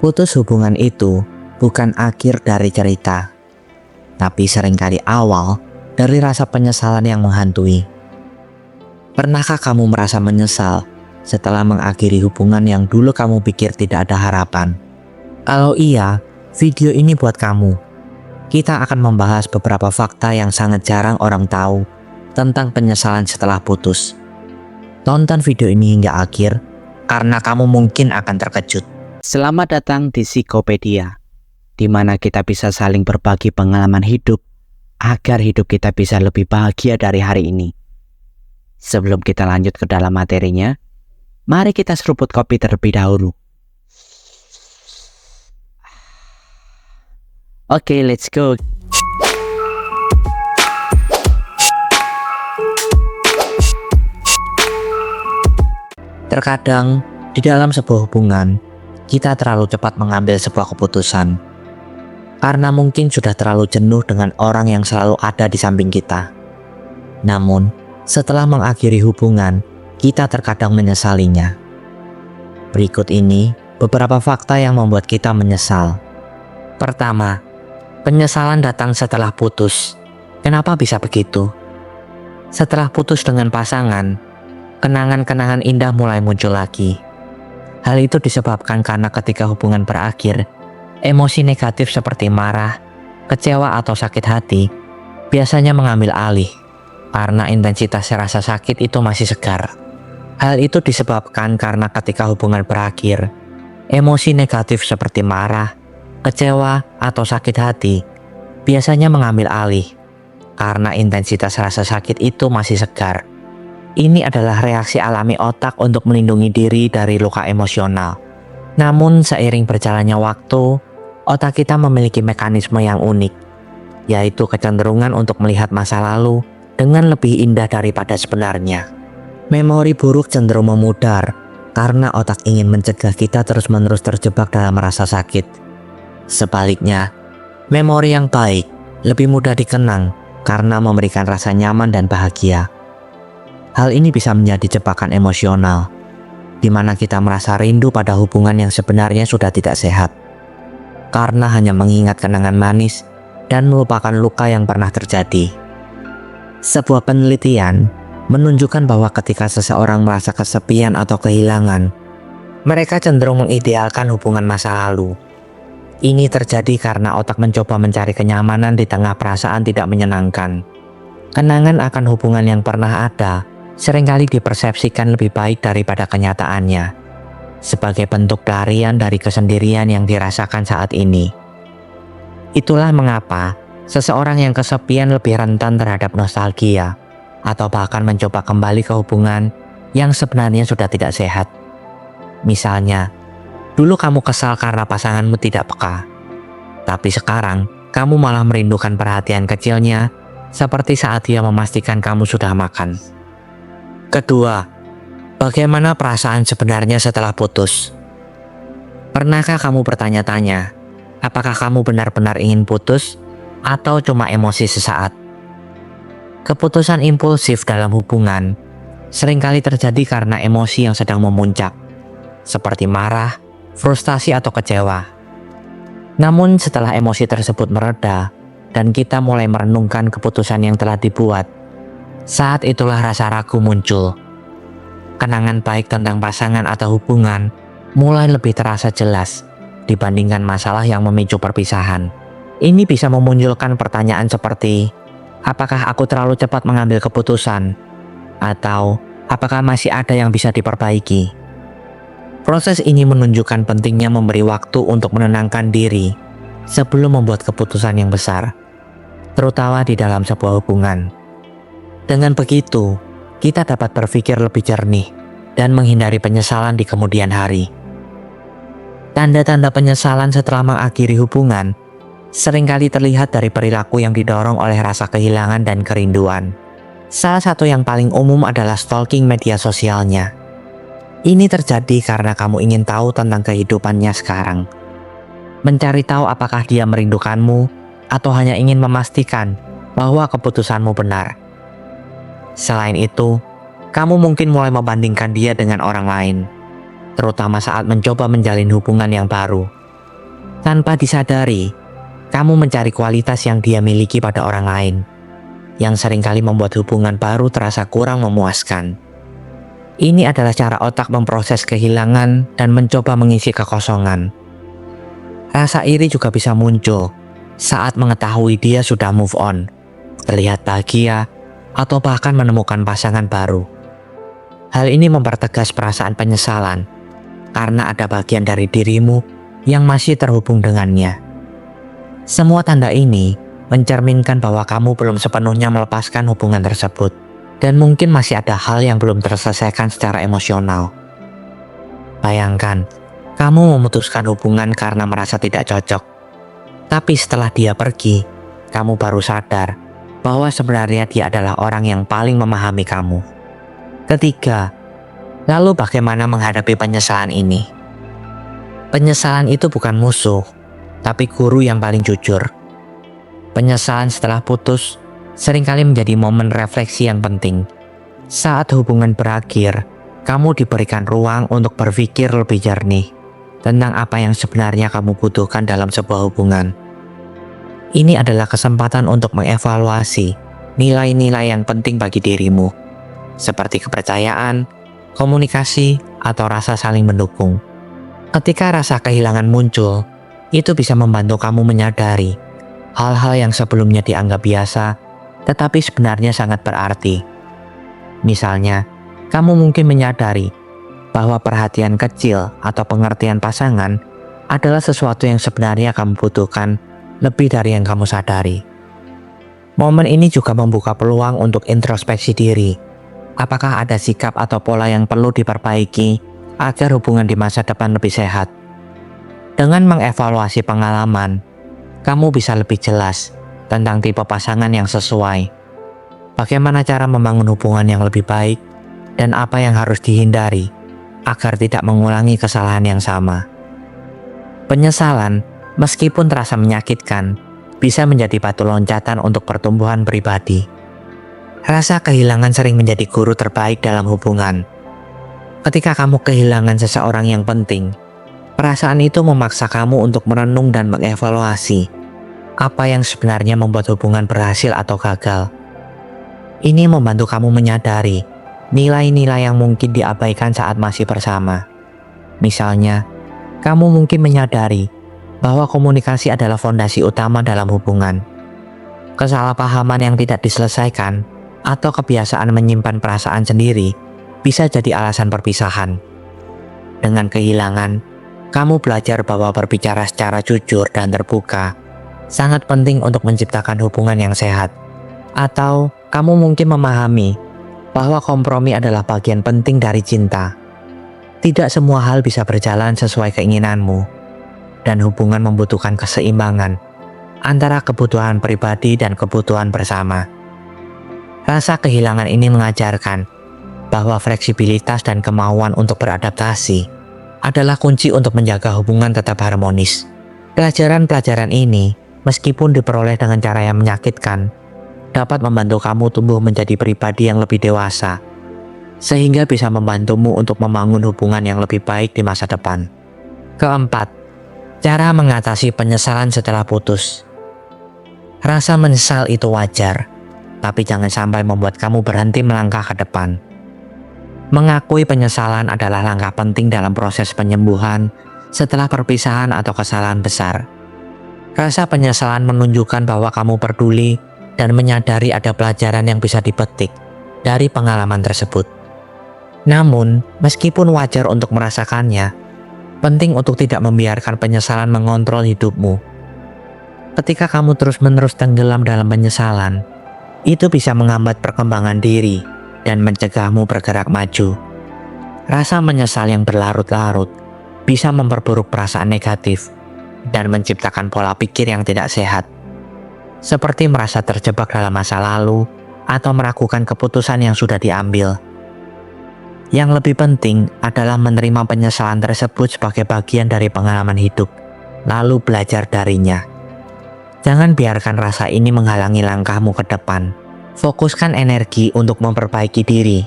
Putus hubungan itu bukan akhir dari cerita, tapi seringkali awal dari rasa penyesalan yang menghantui. Pernahkah kamu merasa menyesal setelah mengakhiri hubungan yang dulu kamu pikir tidak ada harapan? Kalau iya, video ini buat kamu. Kita akan membahas beberapa fakta yang sangat jarang orang tahu tentang penyesalan setelah putus. Tonton video ini hingga akhir, karena kamu mungkin akan terkejut. Selamat datang di Psikopedia, di mana kita bisa saling berbagi pengalaman hidup agar hidup kita bisa lebih bahagia dari hari ini. Sebelum kita lanjut ke dalam materinya, mari kita seruput kopi terlebih dahulu. Oke, let's go. Terkadang, di dalam sebuah hubungan, kita terlalu cepat mengambil sebuah keputusan. Karena mungkin sudah terlalu jenuh dengan orang yang selalu ada di samping kita. Namun, setelah mengakhiri hubungan, kita terkadang menyesalinya. Berikut ini beberapa fakta yang membuat kita menyesal. Pertama, penyesalan datang setelah putus. Kenapa bisa begitu? Setelah putus dengan pasangan, kenangan-kenangan indah mulai muncul lagi. Hal itu disebabkan karena ketika hubungan berakhir, emosi negatif seperti marah, kecewa atau sakit hati biasanya mengambil alih karena intensitas rasa sakit itu masih segar. Hal itu disebabkan karena ketika hubungan berakhir, emosi negatif seperti marah, kecewa atau sakit hati biasanya mengambil alih karena intensitas rasa sakit itu masih segar. Ini adalah reaksi alami otak untuk melindungi diri dari luka emosional. Namun seiring berjalannya waktu, otak kita memiliki mekanisme yang unik, yaitu kecenderungan untuk melihat masa lalu dengan lebih indah daripada sebenarnya. Memori buruk cenderung memudar karena otak ingin mencegah kita terus-menerus terjebak dalam rasa sakit. Sebaliknya, memori yang baik lebih mudah dikenang karena memberikan rasa nyaman dan bahagia. Hal ini bisa menjadi jebakan emosional, di mana kita merasa rindu pada hubungan yang sebenarnya sudah tidak sehat, karena hanya mengingat kenangan manis dan melupakan luka yang pernah terjadi. Sebuah penelitian menunjukkan bahwa ketika seseorang merasa kesepian atau kehilangan, mereka cenderung mengidealkan hubungan masa lalu. Ini terjadi karena otak mencoba mencari kenyamanan di tengah perasaan tidak menyenangkan. Kenangan akan hubungan yang pernah ada seringkali dipersepsikan lebih baik daripada kenyataannya, sebagai bentuk pelarian dari kesendirian yang dirasakan saat ini. Itulah mengapa seseorang yang kesepian lebih rentan terhadap nostalgia, atau bahkan mencoba kembali ke hubungan yang sebenarnya sudah tidak sehat. Misalnya, dulu kamu kesal karena pasanganmu tidak peka, tapi sekarang kamu malah merindukan perhatian kecilnya, seperti saat dia memastikan kamu sudah makan. Kedua, bagaimana perasaan sebenarnya setelah putus? Pernahkah kamu bertanya-tanya, apakah kamu benar-benar ingin putus atau cuma emosi sesaat? Keputusan impulsif dalam hubungan seringkali terjadi karena emosi yang sedang memuncak, seperti marah, frustasi atau kecewa. Namun setelah emosi tersebut mereda dan kita mulai merenungkan keputusan yang telah dibuat, saat itulah rasa ragu muncul. Kenangan baik tentang pasangan atau hubungan mulai lebih terasa jelas dibandingkan masalah yang memicu perpisahan. Ini bisa memunculkan pertanyaan seperti, apakah aku terlalu cepat mengambil keputusan? Atau apakah masih ada yang bisa diperbaiki? Proses ini menunjukkan pentingnya memberi waktu untuk menenangkan diri sebelum membuat keputusan yang besar, terutama di dalam sebuah hubungan. Dengan begitu, kita dapat berpikir lebih jernih dan menghindari penyesalan di kemudian hari. Tanda-tanda penyesalan setelah mengakhiri hubungan seringkali terlihat dari perilaku yang didorong oleh rasa kehilangan dan kerinduan. Salah satu yang paling umum adalah stalking media sosialnya. Ini terjadi karena kamu ingin tahu tentang kehidupannya sekarang. Mencari tahu apakah dia merindukanmu atau hanya ingin memastikan bahwa keputusanmu benar. Selain itu, kamu mungkin mulai membandingkan dia dengan orang lain, terutama saat mencoba menjalin hubungan yang baru. Tanpa disadari, kamu mencari kualitas yang dia miliki pada orang lain, yang seringkali membuat hubungan baru terasa kurang memuaskan. Ini adalah cara otak memproses kehilangan dan mencoba mengisi kekosongan. Rasa iri juga bisa muncul saat mengetahui dia sudah move on, terlihat bahagia, atau bahkan menemukan pasangan baru. Hal ini mempertegas perasaan penyesalan, karena ada bagian dari dirimu yang masih terhubung dengannya. Semua tanda ini mencerminkan bahwa kamu belum sepenuhnya melepaskan hubungan tersebut, dan mungkin masih ada hal yang belum terselesaikan secara emosional. Bayangkan, kamu memutuskan hubungan karena merasa tidak cocok, tapi setelah dia pergi, kamu baru sadar bahwa sebenarnya dia adalah orang yang paling memahami kamu. Ketiga, lalu bagaimana menghadapi penyesalan ini? Penyesalan itu bukan musuh, tapi guru yang paling jujur. Penyesalan setelah putus seringkali menjadi momen refleksi yang penting. Saat hubungan berakhir, kamu diberikan ruang untuk berpikir lebih jernih tentang apa yang sebenarnya kamu butuhkan dalam sebuah hubungan. Ini adalah kesempatan untuk mengevaluasi nilai-nilai yang penting bagi dirimu, seperti kepercayaan, komunikasi, atau rasa saling mendukung. Ketika rasa kehilangan muncul, itu bisa membantu kamu menyadari hal-hal yang sebelumnya dianggap biasa, tetapi sebenarnya sangat berarti. Misalnya, kamu mungkin menyadari bahwa perhatian kecil atau pengertian pasangan adalah sesuatu yang sebenarnya kamu butuhkan lebih dari yang kamu sadari. Momen ini juga membuka peluang untuk introspeksi diri. Apakah ada sikap atau pola yang perlu diperbaiki agar hubungan di masa depan lebih sehat? Dengan mengevaluasi pengalaman, kamu bisa lebih jelas tentang tipe pasangan yang sesuai, bagaimana cara membangun hubungan yang lebih baik, dan apa yang harus dihindari agar tidak mengulangi kesalahan yang sama. Penyesalan, meskipun terasa menyakitkan, bisa menjadi batu loncatan untuk pertumbuhan pribadi. Rasa kehilangan sering menjadi guru terbaik dalam hubungan. Ketika kamu kehilangan seseorang yang penting, perasaan itu memaksa kamu untuk merenung dan mengevaluasi apa yang sebenarnya membuat hubungan berhasil atau gagal. Ini membantu kamu menyadari nilai-nilai yang mungkin diabaikan saat masih bersama. Misalnya, kamu mungkin menyadari bahwa komunikasi adalah fondasi utama dalam hubungan. Kesalahpahaman yang tidak diselesaikan atau kebiasaan menyimpan perasaan sendiri bisa jadi alasan perpisahan. Dengan kehilangan, kamu belajar bahwa berbicara secara jujur dan terbuka sangat penting untuk menciptakan hubungan yang sehat. Atau kamu mungkin memahami bahwa kompromi adalah bagian penting dari cinta. Tidak semua hal bisa berjalan sesuai keinginanmu, dan hubungan membutuhkan keseimbangan antara kebutuhan pribadi dan kebutuhan bersama. Rasa kehilangan ini mengajarkan bahwa fleksibilitas dan kemauan untuk beradaptasi adalah kunci untuk menjaga hubungan tetap harmonis. Pelajaran-pelajaran ini, meskipun diperoleh dengan cara yang menyakitkan, dapat membantu kamu tumbuh menjadi pribadi yang lebih dewasa, sehingga bisa membantumu untuk membangun hubungan yang lebih baik di masa depan. Keempat, cara mengatasi penyesalan setelah putus. Rasa menyesal itu wajar, tapi jangan sampai membuat kamu berhenti melangkah ke depan. Mengakui penyesalan adalah langkah penting dalam proses penyembuhan setelah perpisahan atau kesalahan besar. Rasa penyesalan menunjukkan bahwa kamu peduli dan menyadari ada pelajaran yang bisa dipetik dari pengalaman tersebut. Namun, meskipun wajar untuk merasakannya, penting untuk tidak membiarkan penyesalan mengontrol hidupmu. Ketika kamu terus-menerus tenggelam dalam penyesalan, itu bisa menghambat perkembangan diri dan mencegahmu bergerak maju. Rasa menyesal yang berlarut-larut bisa memperburuk perasaan negatif dan menciptakan pola pikir yang tidak sehat, seperti merasa terjebak dalam masa lalu atau meragukan keputusan yang sudah diambil. Yang lebih penting adalah menerima penyesalan tersebut sebagai bagian dari pengalaman hidup, lalu belajar darinya. Jangan biarkan rasa ini menghalangi langkahmu ke depan. Fokuskan energi untuk memperbaiki diri,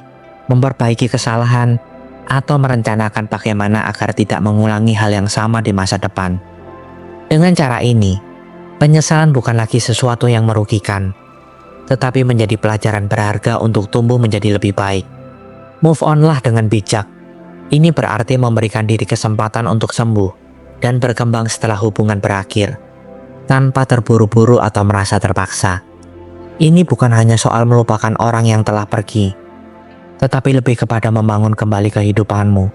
memperbaiki kesalahan, atau merencanakan bagaimana agar tidak mengulangi hal yang sama di masa depan. Dengan cara ini, penyesalan bukan lagi sesuatu yang merugikan, tetapi menjadi pelajaran berharga untuk tumbuh menjadi lebih baik. Move on lah dengan bijak. Ini berarti memberikan diri kesempatan untuk sembuh dan berkembang setelah hubungan berakhir, tanpa terburu-buru atau merasa terpaksa. Ini bukan hanya soal melupakan orang yang telah pergi, tetapi lebih kepada membangun kembali kehidupanmu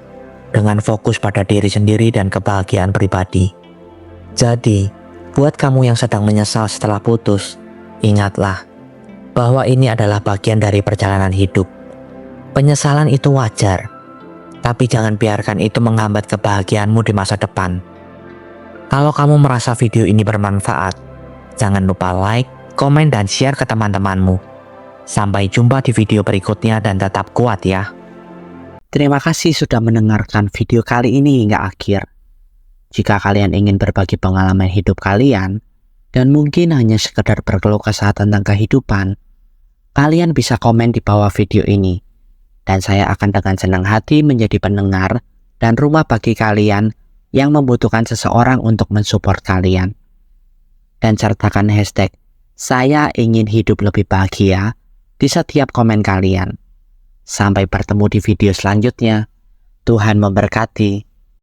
dengan fokus pada diri sendiri dan kebahagiaan pribadi. Jadi, buat kamu yang sedang menyesal setelah putus, ingatlah bahwa ini adalah bagian dari perjalanan hidup. Penyesalan itu wajar, tapi jangan biarkan itu menghambat kebahagiaanmu di masa depan. Kalau kamu merasa video ini bermanfaat, jangan lupa like, komen, dan share ke teman-temanmu. Sampai jumpa di video berikutnya dan tetap kuat ya. Terima kasih sudah mendengarkan video kali ini hingga akhir. Jika kalian ingin berbagi pengalaman hidup kalian, dan mungkin hanya sekedar berkeluh kesah tentang kehidupan, kalian bisa komen di bawah video ini. Dan saya akan dengan senang hati menjadi pendengar dan rumah bagi kalian yang membutuhkan seseorang untuk mensupport kalian. Dan sertakan hashtag "Saya ingin hidup lebih bahagia" di setiap komen kalian. Sampai bertemu di video selanjutnya. Tuhan memberkati.